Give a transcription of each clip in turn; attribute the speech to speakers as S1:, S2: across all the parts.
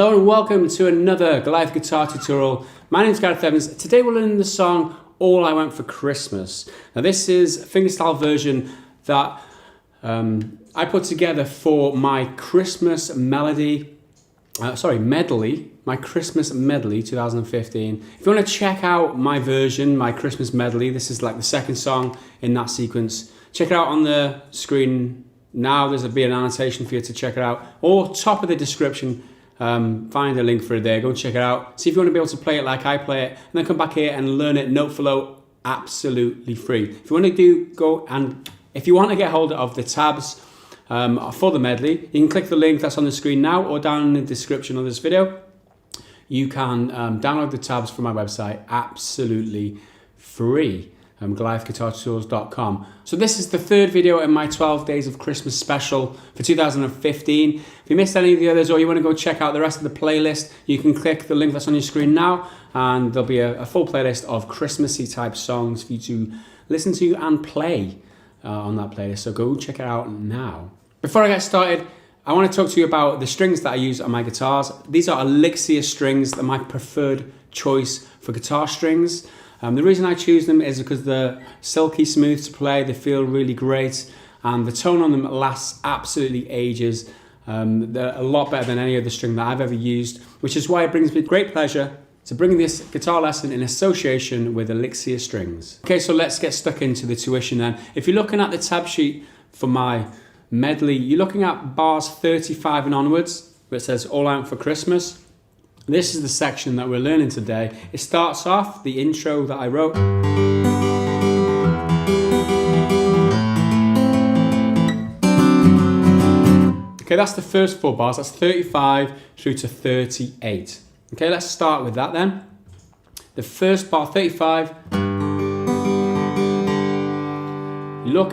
S1: Hello and welcome to another Goliath guitar tutorial. My name is Gareth Evans. Today we're learning the song All I Want for Christmas. Now this is a fingerstyle version that I put together for my Christmas medley, my Christmas medley 2015. If you want to check out my version, my Christmas medley, this is like the second song in that sequence. Check it out on the screen now. There'll be an annotation for you to check it out, or top of the description. Find a link for it there, go check it out. See if you want to be able to play it like I play it, and then come back here and learn it note for note, absolutely free. If you want to if you want to get hold of the tabs for the medley, you can click the link that's on the screen now or down in the description of this video. You can download the tabs from my website absolutely free. GoliathGuitarTutorials.com. So this is the third video in my 12 Days of Christmas special for 2015. If you missed any of the others or you want to go check out the rest of the playlist, you can click the link that's on your screen now and there'll be a full playlist of Christmassy type songs for you to listen to and play on that playlist. So go check it out now. Before I get started, I want to talk to you about the strings that I use on my guitars. These are Elixir strings. They're my preferred choice for guitar strings. The reason I choose them is because they're silky smooth to play, they feel really great, and the tone on them lasts absolutely ages. They're a lot better than any other string that I've ever used, which is why it brings me great pleasure to bring this guitar lesson in association with Elixir strings. Okay, so let's get stuck into the tuition then. If you're looking at the tab sheet for my medley, you're looking at bars 35 and onwards, where it says All I Want for Christmas. This is the section that we're learning today. It starts off, the intro that I wrote. Okay, that's the first 4 bars. That's 35 through to 38. Okay, let's start with that then. The first bar, 35. You look,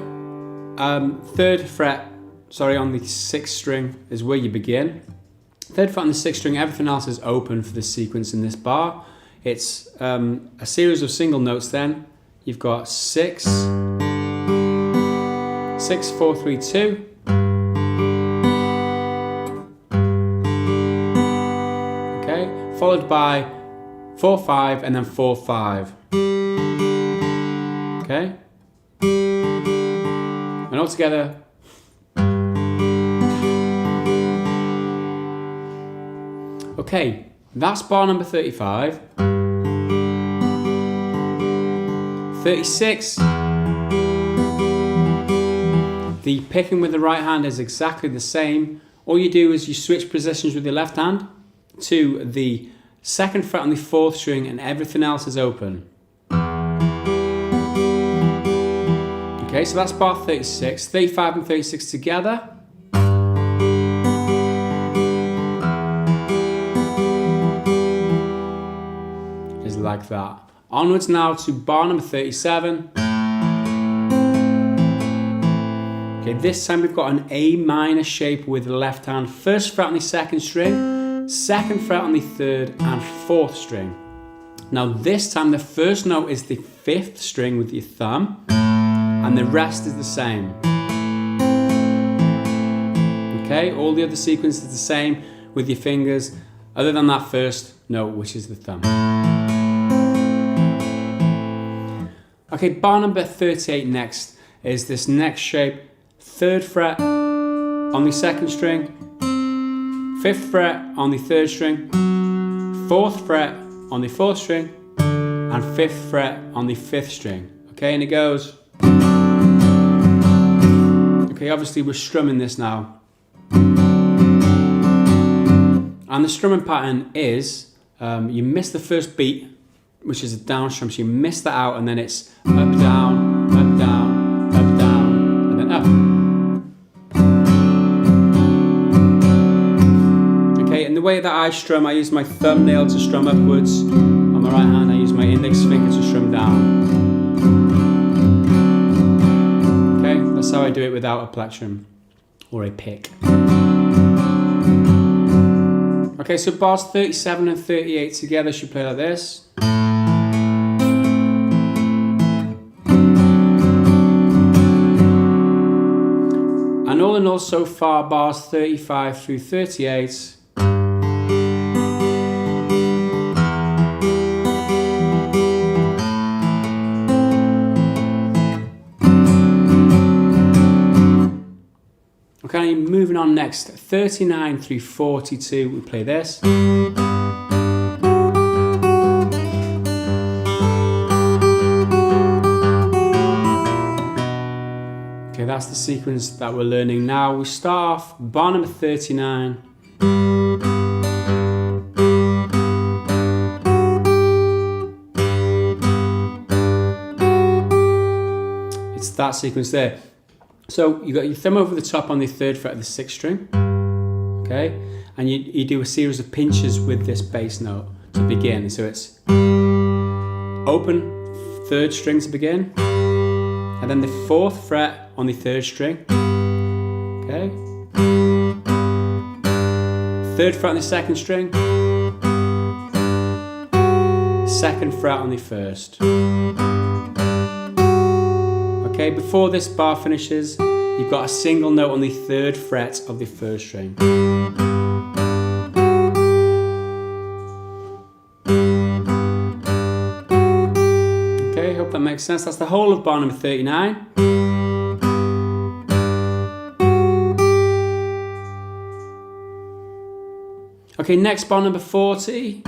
S1: 3rd fret, on the 6th string is where you begin. 3rd fret on the 6th string, everything else is open for this sequence in this bar. It's a series of single notes then. You've got 6, 6, 4, 3, 2. Okay, followed by 4, 5, and then 4, 5. Okay. And all together. Okay, that's bar number 35. 36. The picking with the right hand is exactly the same. All you do is you switch positions with your left hand to the 2nd fret on the 4th string and everything else is open. Okay, so that's bar 36. 35 and 36 together. Like that. Onwards now to bar number 37. Okay, this time we've got an A minor shape with the left hand. 1st fret on the 2nd string, 2nd fret on the 3rd and 4th string. Now this time the first note is the 5th string with your thumb and the rest is the same. Okay, all the other sequence is the same with your fingers other than that first note, which is the thumb. Okay, bar number 38 next is this next shape. 3rd fret on the 2nd string, 5th fret on the 3rd string, 4th fret on the 4th string, and 5th fret on the 5th string. Okay, and it goes. Okay, obviously we're strumming this now. And the strumming pattern is, you miss the first beat, which is a down strum, so you miss that out and then it's up, down, up, down, up, down, and then up. Okay, and the way that I strum, I use my thumbnail to strum upwards. On my right hand, I use my index finger to strum down. Okay, that's how I do it without a plectrum or a pick. Okay, so bars 37 and 38 together should play like this. And all in all so far, bars 35 through 38 Okay, moving on next, 39 through 42, we play this. Okay, that's the sequence that we're learning now. We start off bar number 39. It's that sequence there. So you got your thumb over the top on the 3rd fret of the 6th string, okay, and you do a series of pinches with this bass note to begin. So it's open 3rd string to begin, and then the 4th fret on the 3rd string, okay, 3rd fret on the 2nd string, 2nd fret on the 1st. Okay, before this bar finishes, you've got a single note on the 3rd fret of the 1st string. Okay, hope that makes sense. That's the whole of bar number 39. Okay, next bar number 40.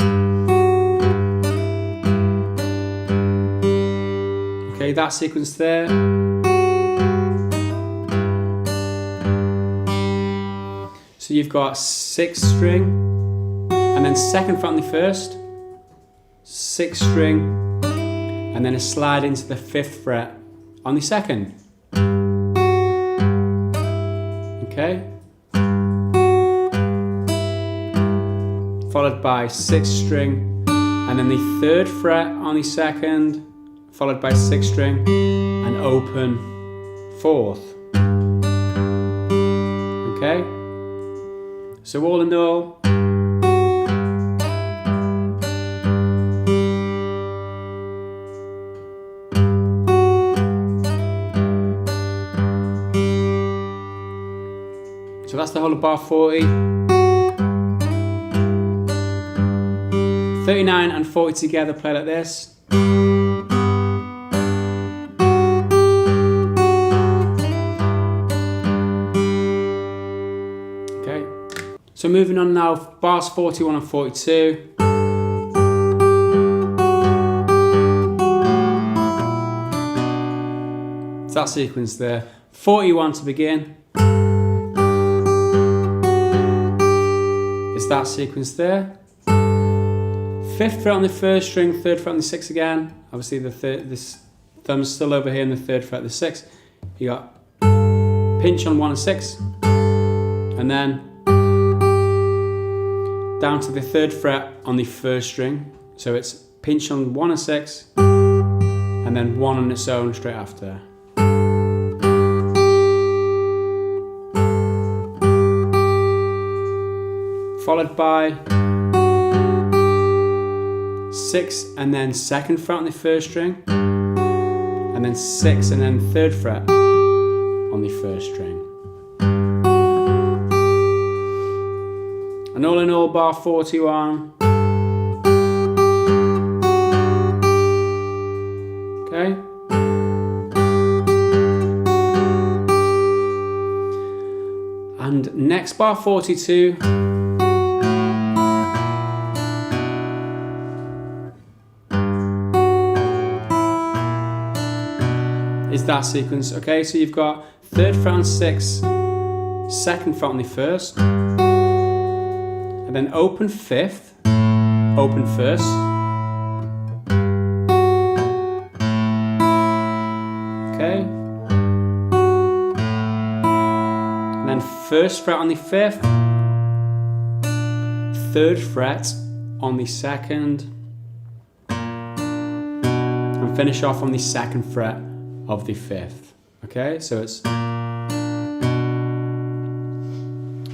S1: Okay, that sequence there. So you've got 6th string, and then 2nd fret on the 1st, 6th string, and then a slide into the 5th fret on the 2nd. Okay? Followed by 6th string, and then the 3rd fret on the 2nd, followed by 6th string, and open 4th. Okay? So all in all, so that's the whole of bar 40. 39 and 40 together play like this. So moving on now, bars 41 and 42. It's that sequence there. 41 to begin. It's that sequence there. 5th fret on the 1st string, 3rd fret on the 6th again. Obviously this thumb's still over here in the 3rd fret of the 6th. You got pinch on 1 and 6, and then down to the 3rd fret on the 1st string. So it's pinch on 1 and 6, and then 1 on its own straight after. Followed by 6 and then 2nd fret on the 1st string, and then 6 and then 3rd fret on the 1st string. And all in all, bar 41. Okay. And next, bar 42. Is that sequence. Okay, so you've got 3rd fret on 6, 2nd fret on the 1st, and then open 5th, open 1st, okay, and then 1st fret on the 5th, 3rd fret on the 2nd, and finish off on the 2nd fret of the 5th. Okay, so it's, and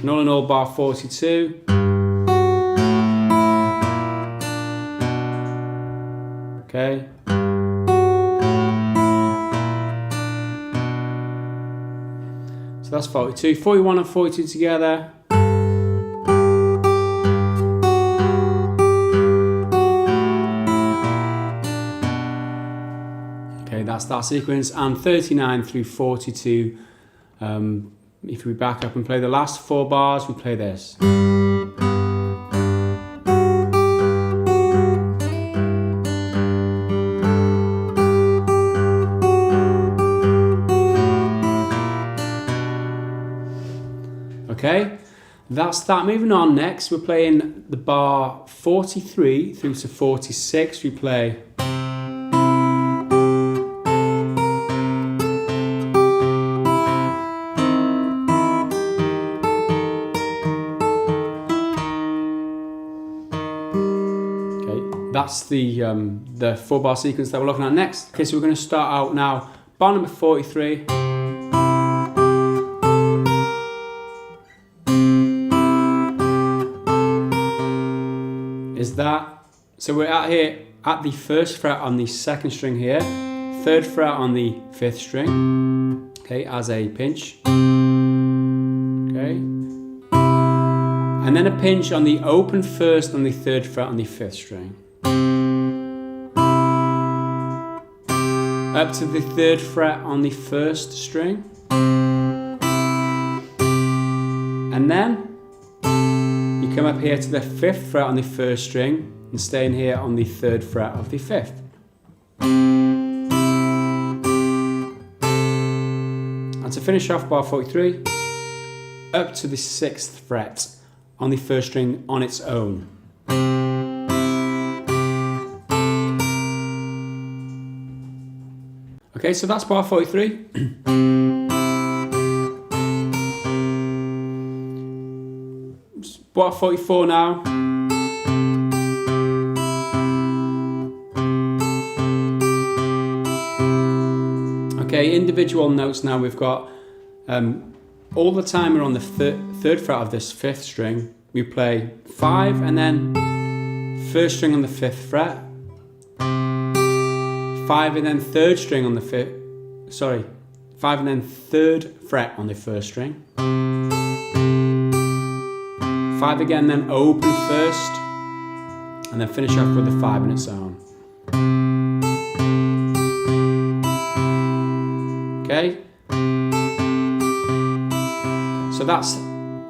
S1: all in all, bar 42. Okay. So that's 42. 41 and 42 together. Okay, that's that sequence. And 39 through 42 If we back up and play the last 4 bars, we play this. Okay, that's that. Moving on, next we're playing the bar 43 through to 46. We play. Okay, that's the 4-bar sequence that we're looking at next. Okay, so we're going to start out now. Bar number 43. Is that, so we're out here at the 1st fret on the 2nd string here, 3rd fret on the 5th string, okay, as a pinch, okay, and then a pinch on the open 1st on the 3rd fret on the 5th string, up to the 3rd fret on the 1st string, and then you come up here to the 5th fret on the 1st string and staying here on the 3rd fret of the 5th. And to finish off bar 43, up to the 6th fret on the 1st string on its own. Okay, so that's bar 43. Bar 44 now. Okay, individual notes now. We've got all the time we're on the 3rd fret of this 5th string. We play 5 and then 1st string on the 5th fret, 5 and then 3rd string on the 5th. Sorry, 5 and then 3rd fret on the 1st string. 5 again, then open 1st, and then finish off with the 5 in its own. Okay? So that's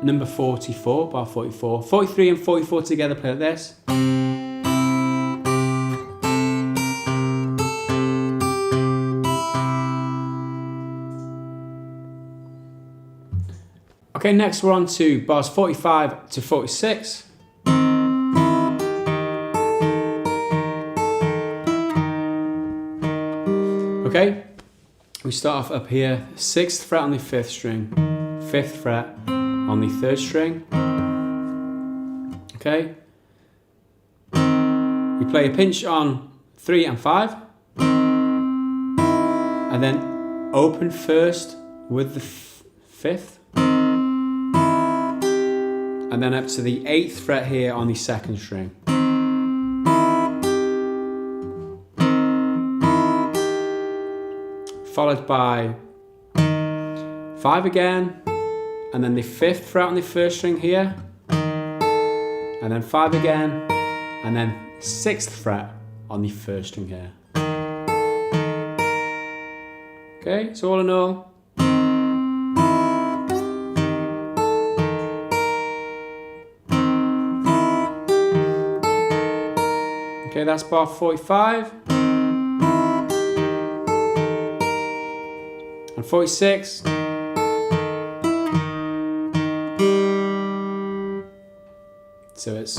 S1: number 44, bar 44. 43 and 44 together, play like this. Okay, next we're on to bars 45 to 46. Okay, we start off up here, 6th fret on the 5th string, 5th fret on the 3rd string. Okay, we play a pinch on 3 and 5, and then open 1st with the 5th. And then up to the 8th fret here on the 2nd string. Followed by 5 again, and then the 5th fret on the 1st string here, and then 5 again, and then 6th fret on the 1st string here. Okay, so all in all, okay, that's bar 45. And 46. So it's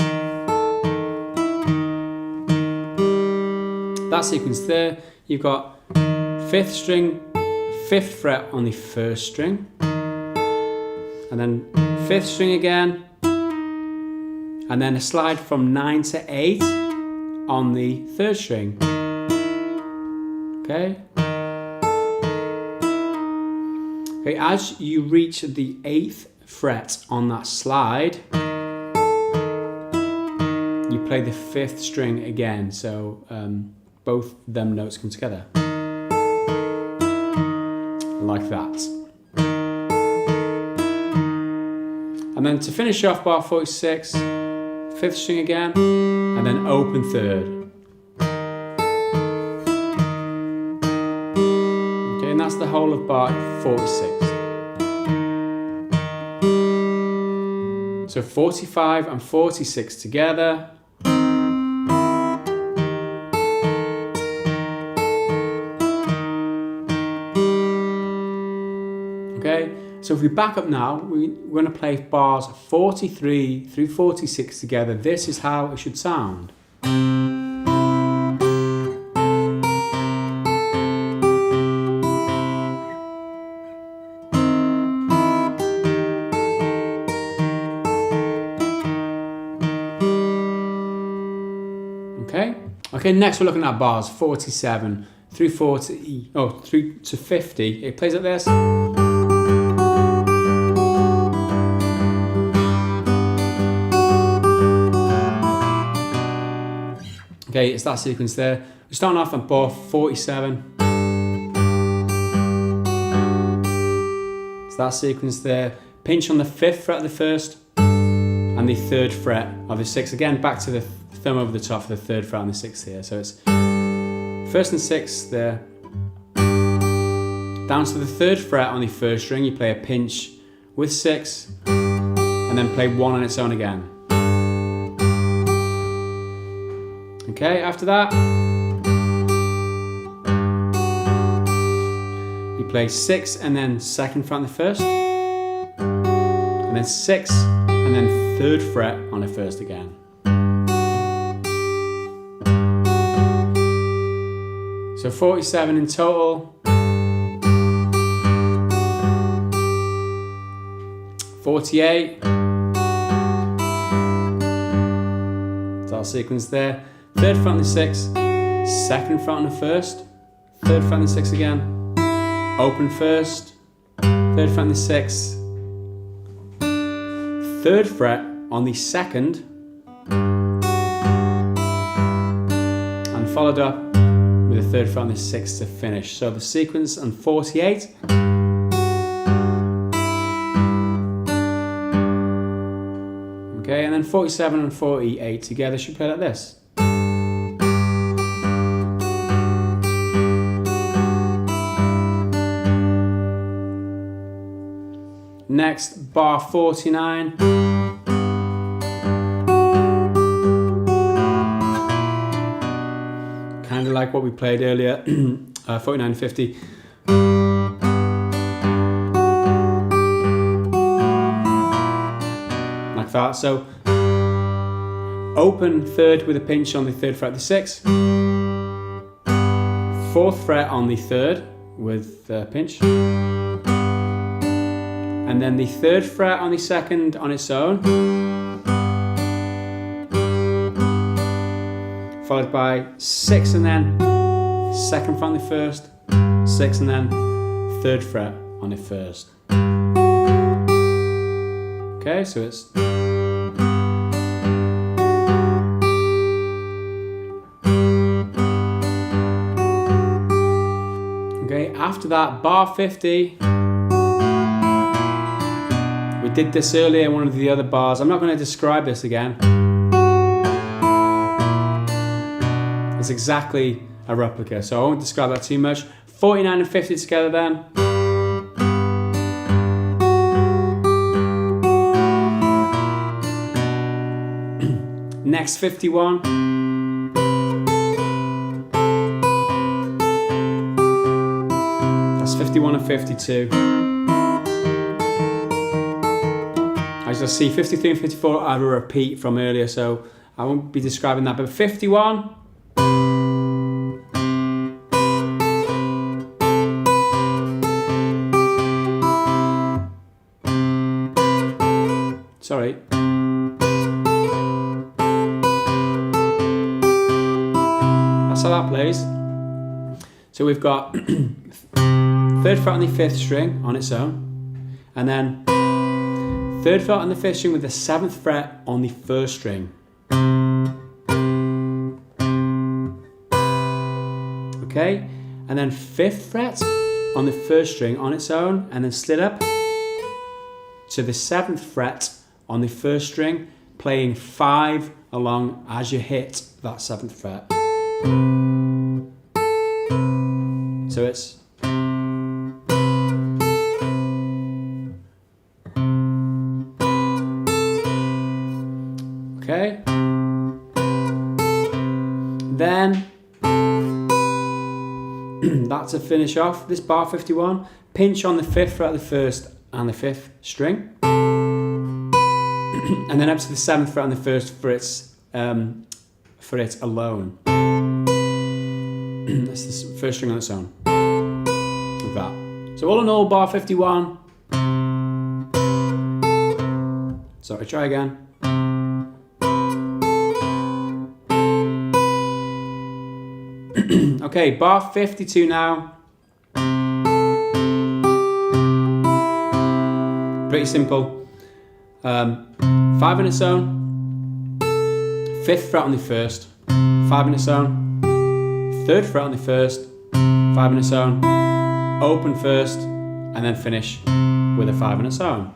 S1: that sequence there. You've got 5th string, 5th fret on the 1st string, and then 5th string again, and then a slide from 9 to 8 on the 3rd string. Okay. Okay, as you reach the 8th fret on that slide, you play the 5th string again, so both them notes come together. Like that. And then to finish off bar 46, 5th string again, and then open 3rd. Okay, and that's the whole of bar 46. So 45 and 46 together. Okay, so if we back up now, we're going to play bars 43 through 46 together. This is how it should sound. Okay, next we're looking at bars 47 through 40, through to 50. It plays like this. Okay, it's that sequence there. We're starting off on bar 47. It's that sequence there. Pinch on the 5th fret of the 1st and the 3rd fret of the 6th. Again, back to the thumb over the top for the 3rd fret on the 6th here. So it's 1st and 6th there. Down to the 3rd fret on the 1st string, you play a pinch with 6 and then play 1 on its own again. Okay, after that, you play 6 and then 2nd fret on the 1st, and then 6 and then 3rd fret on the 1st again. So 47 in total. 48. It's our sequence there. 3rd fret on the 6th, 2nd fret on the 1st, 3rd fret on the 6th again, open 1st, 3rd fret on the 6th, 3rd fret on the 2nd, and followed up with a 3rd fret on the 6th to finish. So the sequence on 48. Okay, and then 47 and 48 together should play like this. Next, bar 49. Kind of like what we played earlier, 49 and 50. Like that. So, open 3rd with a pinch on the 3rd fret of the 6th. 4th fret on the 3rd with a pinch. And then the 3rd fret on the 2nd on its own, followed by 6 and then 2nd fret on the 1st, 6 and then 3rd fret on the 1st. Okay, so it's okay. After that, bar 50. We did this earlier in one of the other bars. I'm not going to describe this again. It's exactly a replica, so I won't describe that too much. 49 and 50 together then. Next 51. That's 51 and 52. As you'll see, 53 and 54 are a repeat from earlier, so I won't be describing that. But 51. Sorry. That's how that plays. So we've got 3rd fret on the 5th string on its own, and then 3rd fret on the 5th string with the 7th fret on the 1st string. Okay, and then 5th fret on the 1st string on its own, and then slid up to the 7th fret on the 1st string, playing 5 along as you hit that 7th fret. So it's Okay. Then, that's to finish off this bar 51. Pinch on the 5th fret of the 1st and the 5th string. And then up to the 7th fret on the 1st for it alone. That's the first string on its own. Like that. So all in all, bar 51. Sorry, try again. Okay, bar 52 now. Pretty simple. 5 in its own, 5th fret on the 1st, 5 in its own, 3rd fret on the 1st, 5 in its own, open 1st, and then finish with a 5 in its own.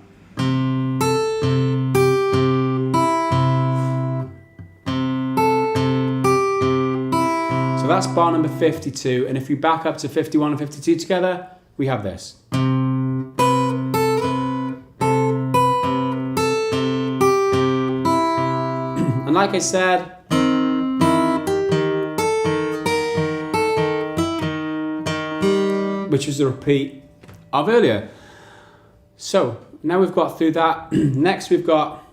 S1: So that's bar number 52, and if we back up to 51 and 52 together, we have this. And like I said, which was a repeat of earlier. So now we've got through that. Next we've got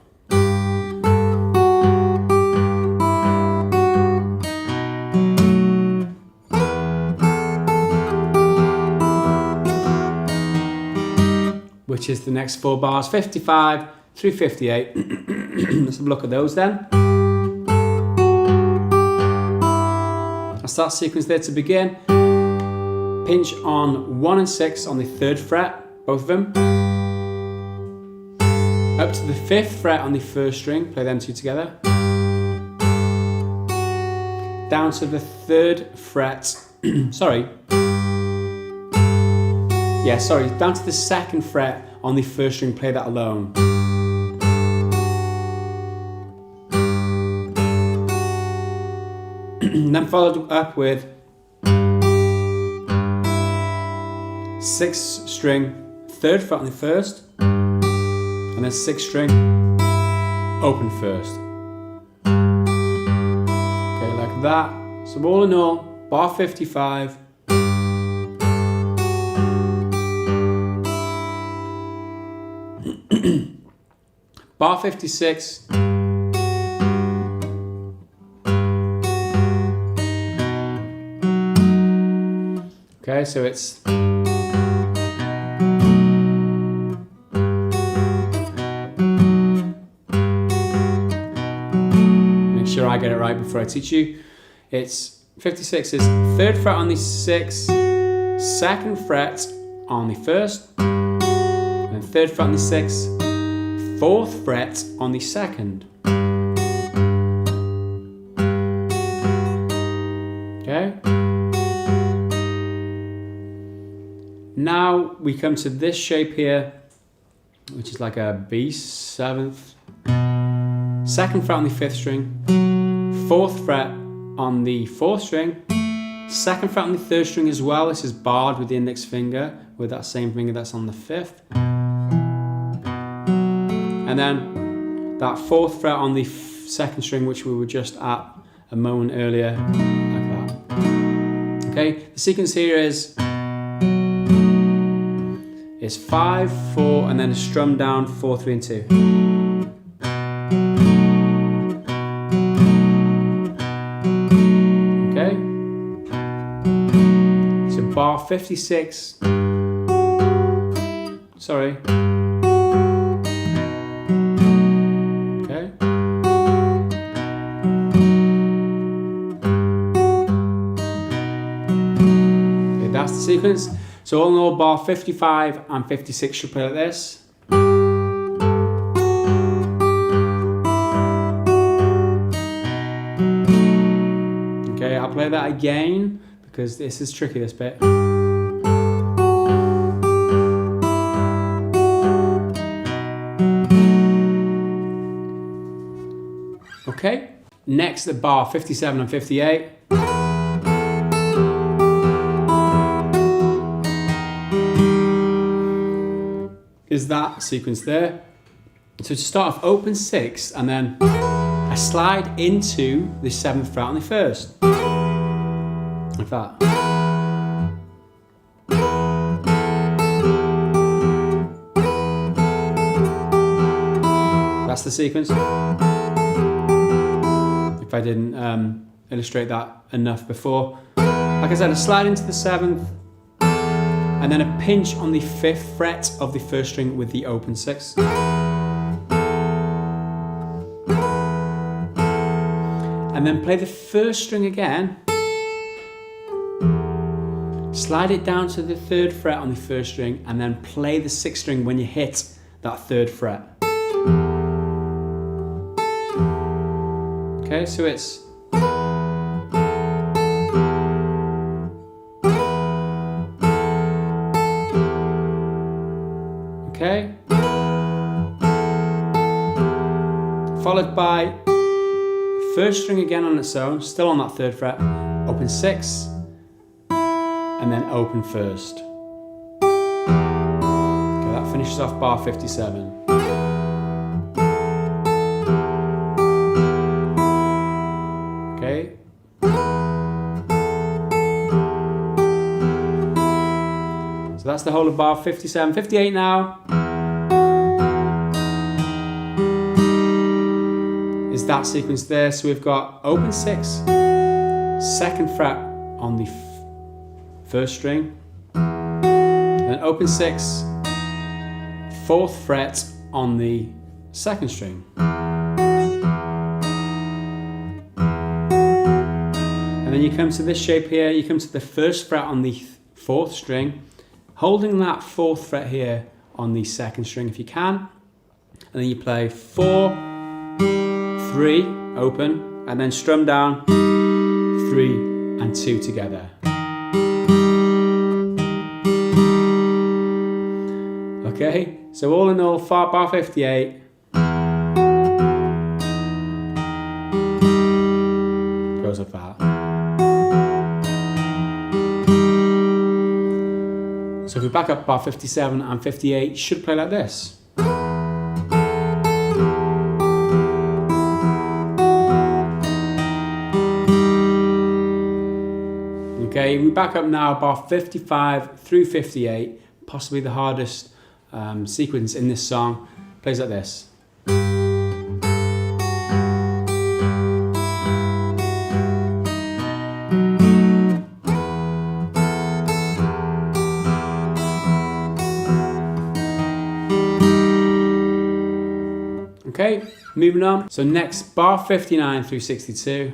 S1: which is the next 4 bars, 55 through 58. Let's have a look at those then. I'll start sequence there to begin. Pinch on 1 and 6 on the 3rd fret, both of them. Up to the 5th fret on the 1st string, play them two together. Down to the 3rd fret, down to the 2nd fret on the 1st string, play that alone. And then followed up with 6th string, 3rd fret on the 1st, and then 6th string, open 1st. Okay, like that. So all in all, bar 55. Bar 56. Okay, so it's make sure I get it right before I teach you. It's 56 is 3rd fret on the 6th, 2nd fret on the 1st, and 3rd fret on the 6th, 4th fret on the 2nd. Okay. Now we come to this shape here, which is like a B7th, 2nd fret on the 5th string, 4th fret on the 4th string, 2nd fret on the 3rd string as well. This is barred with the index finger, with that same finger that's on the 5th. And then that 4th fret on the 2nd string, which we were just at a moment earlier, like that. Okay, the sequence here is 5, 4, and then a strum down 4, 3, and 2. Okay. So bar 56. Sorry. Okay. Okay, that's the sequence. So all in all, bar 55 and 56 should play like this. Okay, I'll play that again because this is tricky, this bit. Okay, next at bar 57 and 58. Is that sequence there. So to start off, open 6 and then a slide into the 7th fret on the 1st. Like that. That's the sequence. If I didn't illustrate that enough before. Like I said, a slide into the 7th, and then a pinch on the 5th fret of the 1st string with the open 6. And then play the 1st string again. Slide it down to the 3rd fret on the 1st string, and then play the 6th string when you hit that 3rd fret. Okay, so it's okay, followed by 1st string again on its own, still on that 3rd fret, open 6, and then open 1st. Okay, that finishes off bar 57. Okay. So that's the whole of bar 57. 58 now is that sequence there. So we've got open 6, 2nd fret on the 1st string, then open 6, 4th fret on the 2nd string. And then you come to this shape here, you come to the 1st fret on the 4th string, holding that 4th fret here on the 2nd string if you can, and then you play 4, 3, open, and then strum down 3 and 2 together. Okay, so all in all, bar 58 goes like that. So if we back up bar 57 and 58, should play like this. Okay, we back up now bar 55 through 58, possibly the hardest sequence in this song. Plays like this. Okay, moving on. So next, bar 59 through 62.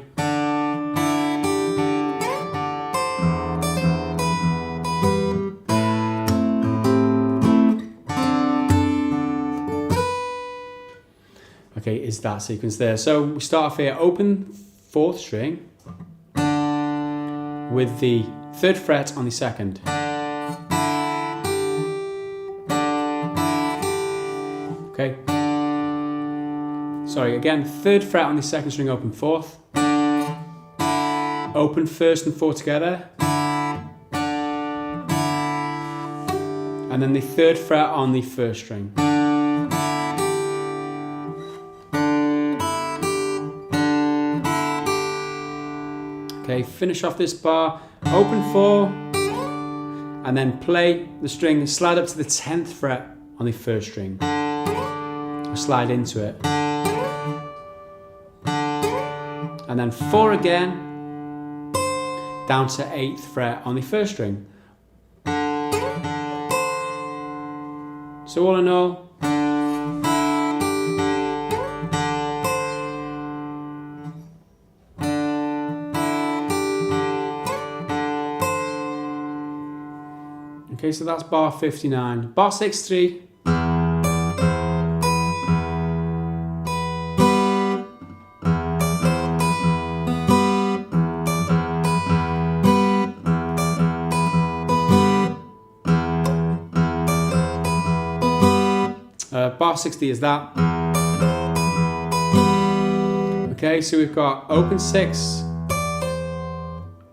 S1: Okay, is that sequence there. So we start off here, open 4th string with the 3rd fret on the 2nd. Okay. Sorry, again, 3rd fret on the 2nd string, open 4th. Open 1st and 4th together. And then the 3rd fret on the 1st string. Okay, finish off this bar, open 4, and then play the string and slide up to the 10th fret on the 1st string. Or slide into it. And then 4 again, down to 8th fret on the 1st string. So all in all, okay, so that's bar 59. Bar 63. Bar 60 is that. Okay, so we've got open 6,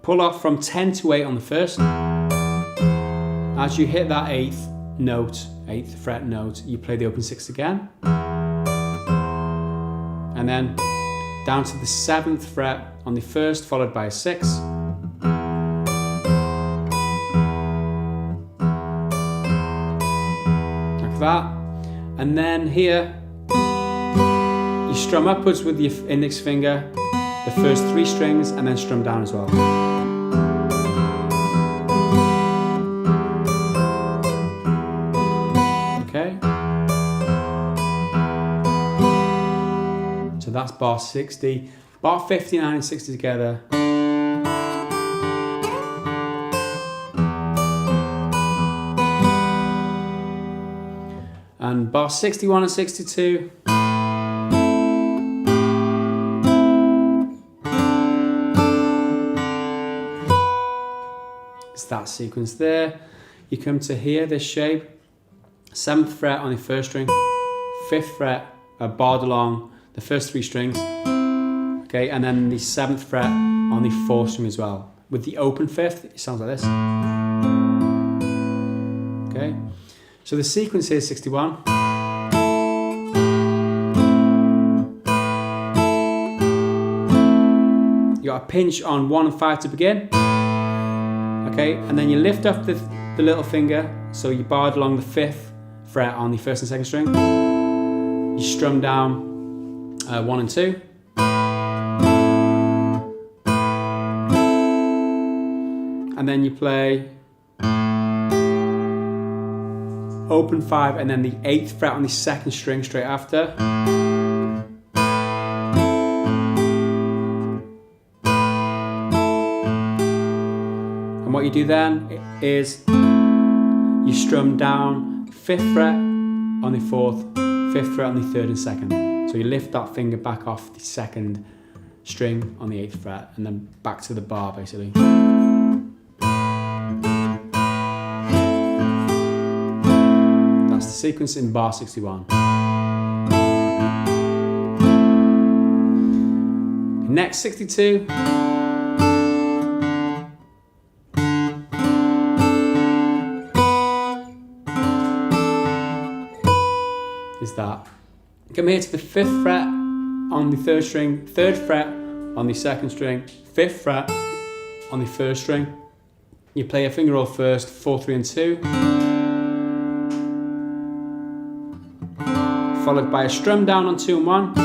S1: pull off from 10 to 8 on the 1st. As you hit that 8th note, 8th fret note, you play the open 6 again. And then down to the 7th fret on the 1st, followed by a 6. Like that. And then here, you strum upwards with your index finger, the first 3 strings, and then strum down as well. Okay. So that's bar 60. Bar 59 and 60 together. And bar 61 and 62. It's that sequence there. You come to here, this shape. 7th fret on the 1st string. 5th fret, barred along the first 3 strings. Okay, and then the 7th fret on the 4th string as well. With the open 5th, it sounds like this. Okay, so the sequence here is 61. You got a pinch on 1 and 5 to begin. Okay, and then you lift up the little finger, so you barred along the 5th fret on the 1st and 2nd string. You strum down 1 and 2. And then you play open 5 and then the 8th fret on the 2nd string straight after. And what you do then is you strum down 5th fret on the 4th, 5th fret on the 3rd and 2nd. So you lift that finger back off the 2nd string on the 8th fret and then back to the bar basically. That's the sequence in bar 61. Next 62. Is that. Come here to the 5th fret on the 3rd string, 3rd fret on the 2nd string, 5th fret on the 1st string. You play a finger roll first, 4, 3 and 2. Followed by a strum down on 2 and 1.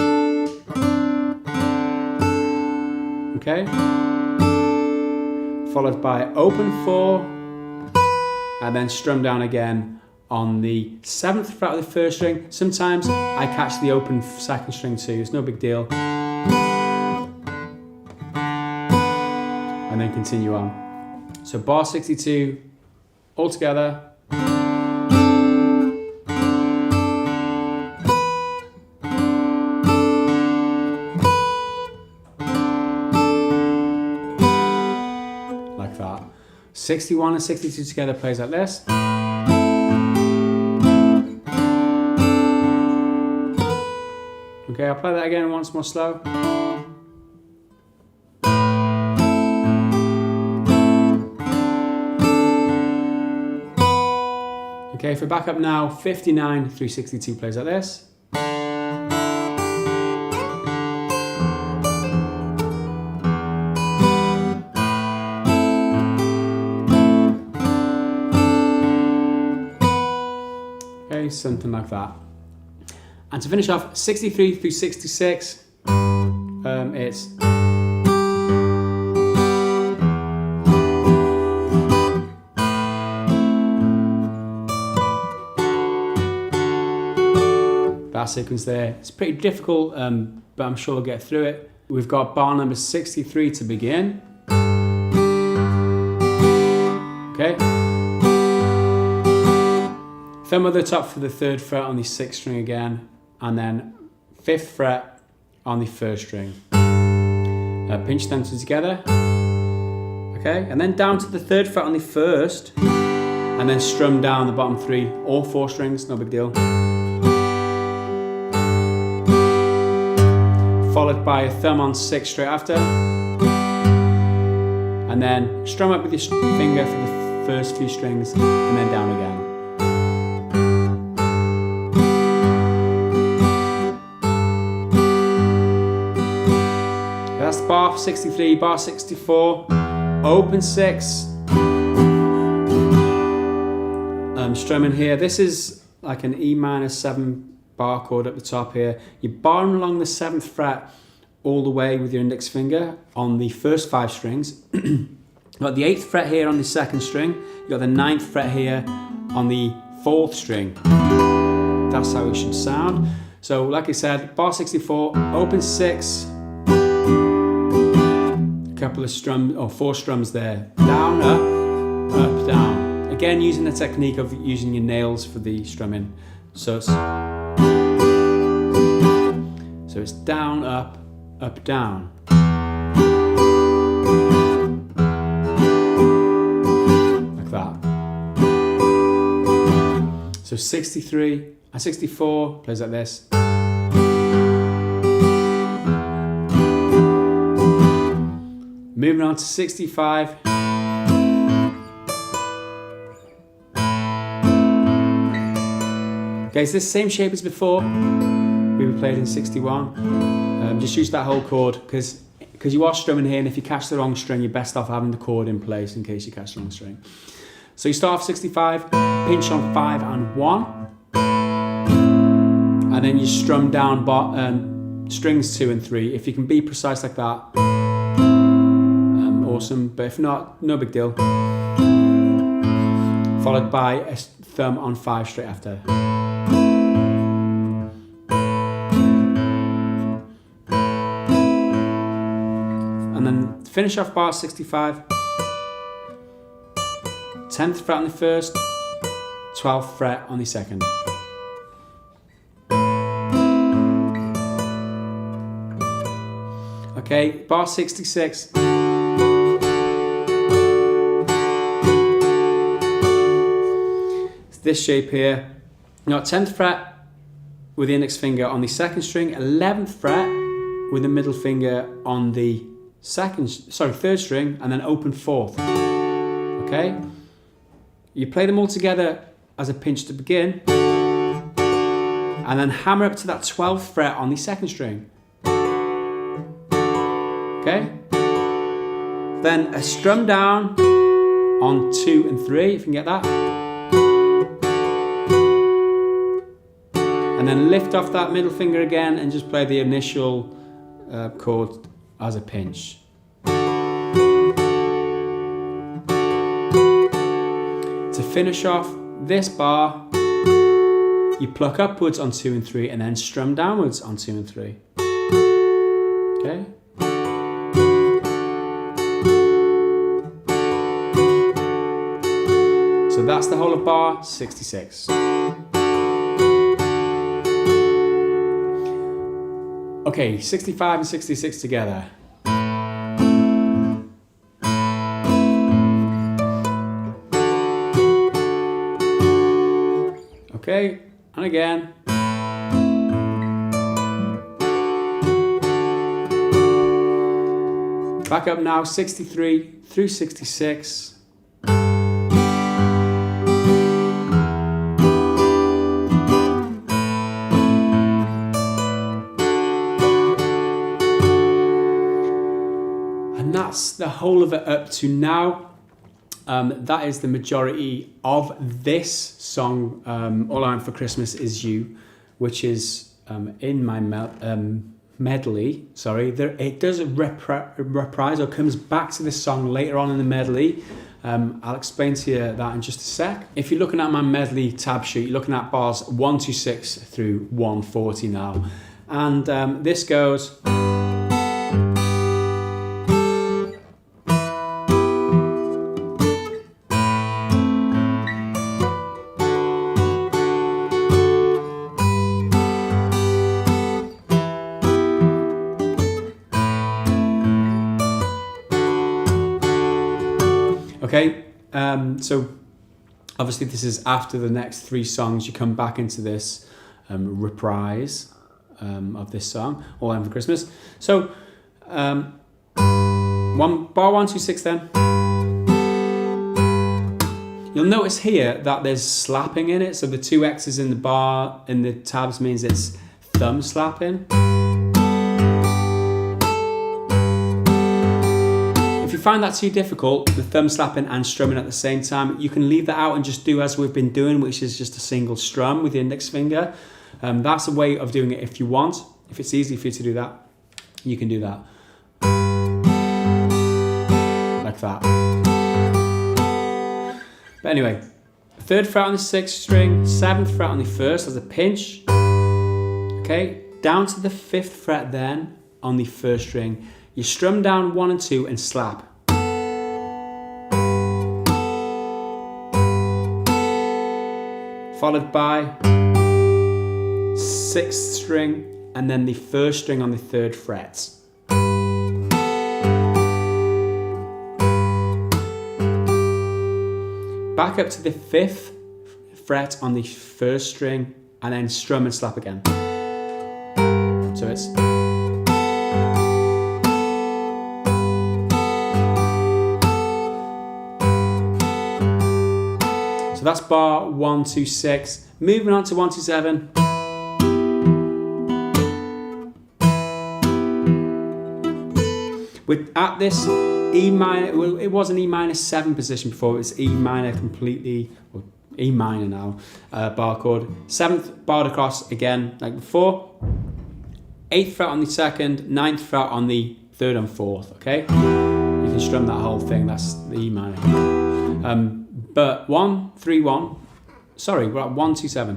S1: Okay. Followed by open 4. And then strum down again on the 7th fret of the 1st string. Sometimes I catch the open 2nd string too, it's no big deal. And then continue on. So bar 62 all together. Like that. 61 and 62 together plays like this. Okay, I'll play that again once more slow. Okay, if we're back up now, 59, 362 plays like this. Okay, something like that. And to finish off, 63 through 66, it's that sequence there. It's pretty difficult, but I'm sure we'll get through it. We've got bar number 63 to begin. Okay. Thumb at the top for the 3rd fret on the 6th string again, and then 5th fret on the 1st string. Pinch them two together. Okay, and then down to the 3rd fret on the 1st, and then strum down the bottom 3, all 4 strings, no big deal. Followed by a thumb on 6 straight after, and then strum up with your finger for the first few strings, and then down again. off 63, bar 64, open 6, strumming here. This is like an E minor 7 bar chord at the top here. You're barring along the 7th fret all the way with your index finger on the first 5 strings. You've got the 8th fret here on the 2nd string. You've got the 9th fret here on the 4th string. That's how it should sound. So like I said, bar 64, open 6, a couple of strums, or 4 strums there. Down, up, down. Again, using the technique of using your nails for the strumming. So it's down, up, down. Like that. So 63 and 64 plays like this. Moving on to 65. Okay, it's the same shape as before. We played in 61. Just use that whole chord because you are strumming here, and if you catch the wrong string, you're best off having the chord in place in case you catch the wrong string. So you start off 65, pinch on 5 and 1, and then you strum down strings 2 and 3. If you can be precise like that, awesome. But if not, no big deal. Followed by a thumb on 5 straight after. And then finish off bar 65. 10th fret on the 1st, 12th fret on the 2nd. Okay, bar 66. It's this shape here. Now 10th fret with the index finger on the 2nd string, 11th fret with the middle finger on the 3rd string, and then open 4th. Okay? You play them all together as a pinch to begin, and then hammer up to that 12th fret on the 2nd string. Okay? Then a strum down on 2 and 3, if you can get that. And then lift off that middle finger again and just play the initial chord as a pinch. To finish off this bar, you pluck upwards on 2 and 3 and then strum downwards on 2 and 3. Okay? So that's the whole of bar 66. Okay, 65 and 66 together. Okay, and again. Back up now, 63 through 66. And that's the whole of it up to now. That is the majority of this song, All I Want for Christmas Is You, which is in my medley. Sorry, it does reprise or comes back to this song later on in the medley. I'll explain to you that in just a sec. If you're looking at my medley tab sheet, you're looking at bars 126 through 140 now. And this goes... Okay, so obviously this is after the next 3 songs. You come back into this reprise of this song, All I Want for Christmas. So, bar 126 then. You'll notice here that there's slapping in it. So the 2 X's in the bar, in the tabs, means it's thumb slapping. find that too difficult, the thumb slapping and strumming at the same time, you can leave that out and just do as we've been doing, which is just a single strum with the index finger. That's a way of doing it if you want. If it's easy for you to do that, you can do that. Like that. But anyway, 3rd fret on the 6th string, 7th fret on the 1st as a pinch. Okay, down to the 5th fret then on the 1st string. You strum down 1 and 2 and slap. Followed by 6th string and then the 1st string on the 3rd fret. Back up to the 5th fret on the 1st string and then strum and slap again. So it's... So that's bar 1, 2, 6. Moving on to 1, 2, 7. We're at this E minor, well, it was an E minor 7 position before, it was E minor completely, or E minor now, bar chord. 7th barred across again, like before. 8th fret on the 2nd, 9th fret on the 3rd and 4th, okay? You can strum that whole thing, that's the E minor. But 1, 3, 1, sorry, we're at 1, 2, 7.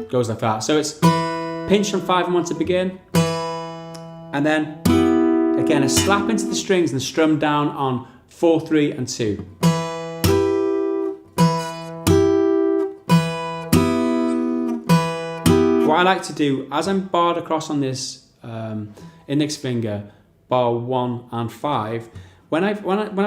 S1: Goes like that. So it's pinch on 5 and 1 to begin, and then again a slap into the strings and strum down on 4, 3 and 2. What I like to do, as I'm barred across on this index finger, bar 1 and 5, when I've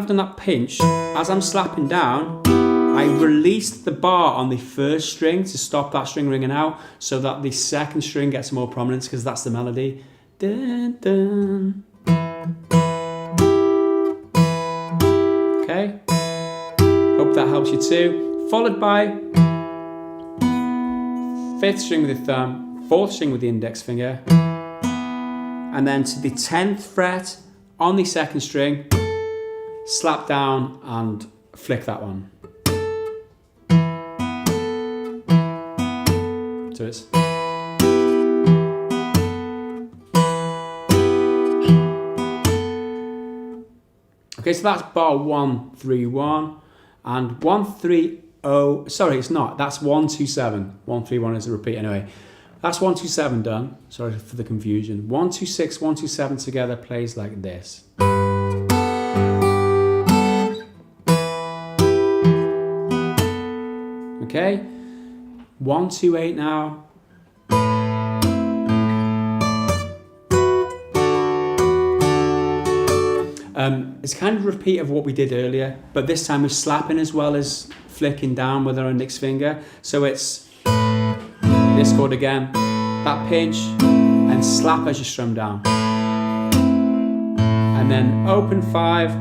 S1: done that pinch, as I'm slapping down, I released the bar on the 1st string to stop that string ringing out, so that the 2nd string gets more prominence, because that's the melody. Dun, dun. Okay, hope that helps you too. Followed by 5th string with the thumb, 4th string with the index finger, and then to the 10th fret on the 2nd string, slap down and flick that one. So it's... Okay, so that's bar 1, 3, 1, and 1, 3, 0, sorry, it's not, that's 1, 2, 7. 1, 3, 1 is a repeat anyway. That's 1, 2, 7 done, sorry for the confusion. 1, 2, 6, 1, 2, 7 together plays like this. Okay, 1, 2, 8 now. It's kind of a repeat of what we did earlier, but this time we're slapping as well as flicking down with our index finger. So it's this chord again, that pinch, and slap as you strum down. And then open 5.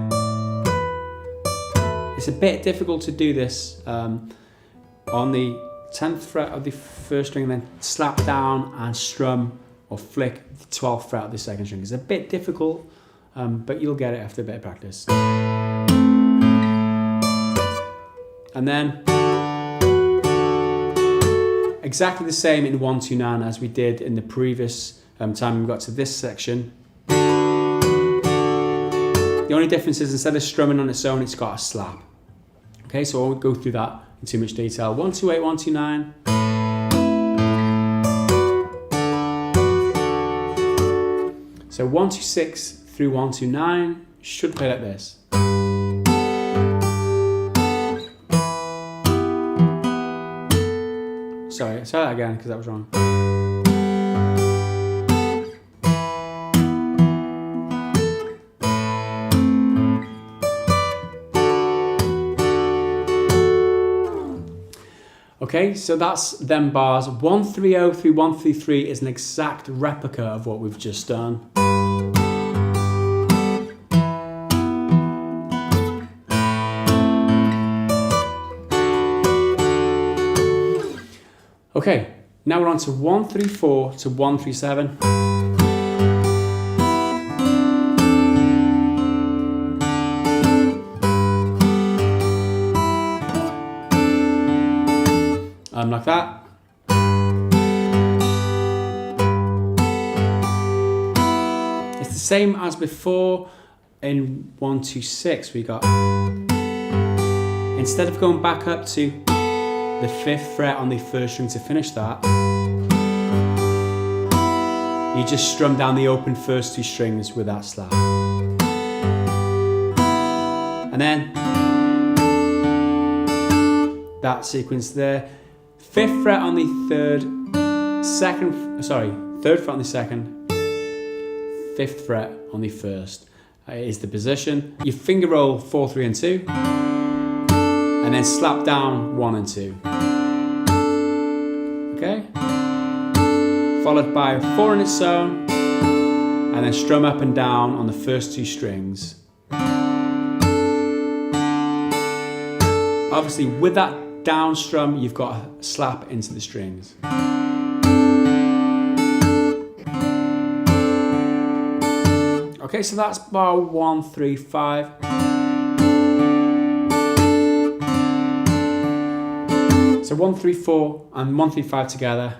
S1: It's a bit difficult to do this on the 10th fret of the 1st string, and then slap down and strum or flick the 12th fret of the 2nd string. It's a bit difficult. But you'll get it after a bit of practice. And then exactly the same in 1, 2, 9 as we did in the previous time we got to this section. The only difference is instead of strumming on its own, it's got a slap. Okay, so I won't go through that in too much detail. 1, 2, 8, 1, 2, 9. So 1, 2, 6 through 1, 2, 9 should play like this. Sorry, say that again because that was wrong. Okay, so that's them bars. 1, 3, 0 through 1, 3, 3 is an exact replica of what we've just done. Now we're on to 1-3-4 to 1-3-7. Like that. It's the same as before in 1-2-6. We got, instead of going back up to the 5th fret on the 1st string to finish that, you just strum down the open first 2 strings with that slap. And then that sequence there. 5th fret on the 3rd, 3rd fret on the 2nd, 5th fret on the 1st is the position. You finger roll 4, 3 and 2, and then slap down 1 and 2. Okay? Followed by 4 in its own, and then strum up and down on the first 2 strings. Obviously with that down strum, you've got to slap into the strings. Okay, so that's bar 1-3-5. So 1-3-4 and 1-3-5 together.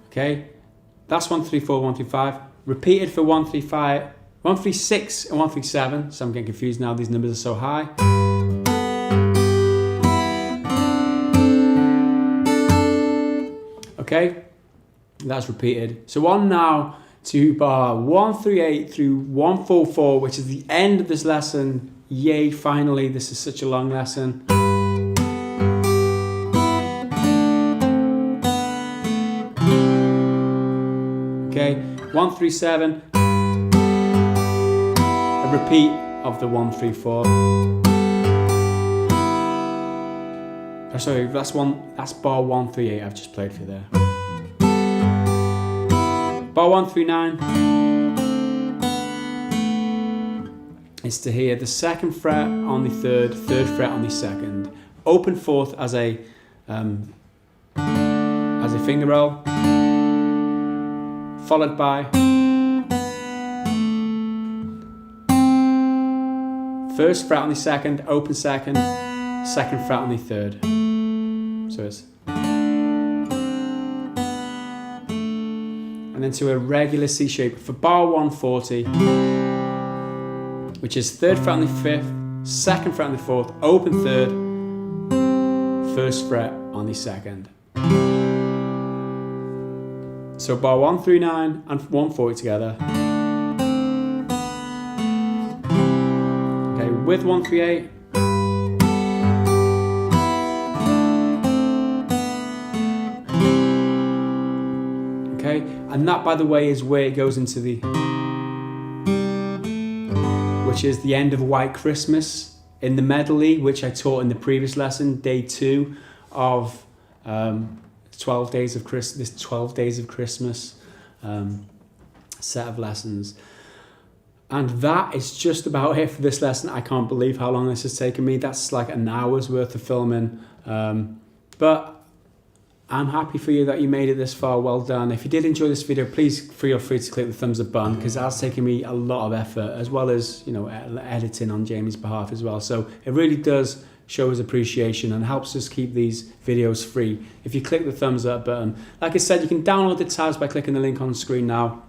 S1: Okay, that's 1-3-4, 1-3-5. Repeated for 1-3-5. 1-3-6 and 1-3-7, so I'm getting confused now, these numbers are so high. Okay, that's repeated. So on now to bar 1-3-8 through 1-4-4, which is the end of this lesson. Yay, finally, this is such a long lesson. Okay, 1-3-7. Repeat of the 1-3-4. Oh, sorry, that's bar 1-3-8 I've just played for you there. Bar 1-3-9 is to hear the 2nd fret on the 3rd, 3rd fret on the 2nd. Open 4th as a finger roll, followed by 1st fret on the 2nd, open 2nd, 2nd fret on the 3rd. So it's, and then to a regular C shape for bar 140, which is 3rd fret on the 5th, 2nd fret on the 4th, open 3rd, 1st fret on the 2nd. So bar 139 and 140 together. Okay, with 138. Okay, and that, by the way, is where it goes into the, which is the end of White Christmas in the medley, which I taught in the previous lesson, day 2 of 12 days of Christmas. This 12 days of Christmas set of lessons. And that is just about it for this lesson. I can't believe how long this has taken me. That's like an hour's worth of filming. But I'm happy for you that you made it this far. Well done. If you did enjoy this video, please feel free to click the thumbs up button, because that's taken me a lot of effort, as well as, you know, editing on Jamie's behalf as well. So it really does show his appreciation and helps us keep these videos free if you click the thumbs up button. Like I said, you can download the tabs by clicking the link on the screen now.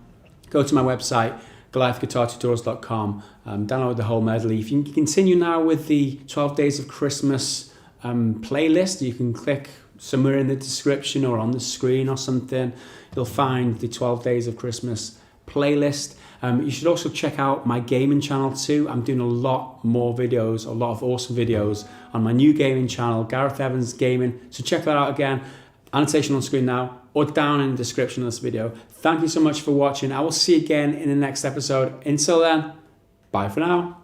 S1: Go to my website, GoliathGuitarTutorials.com, download the whole medley. If you can continue now with the 12 Days of Christmas playlist, you can click somewhere in the description or on the screen or something. You'll find the 12 Days of Christmas playlist. You should also check out my gaming channel too. I'm doing a lot more videos, a lot of awesome videos on my new gaming channel, Gareth Evans Gaming. So check that out again. Annotation on screen now or down in the description of this video. Thank you so much for watching. I will see you again in the next episode. Until then, bye for now.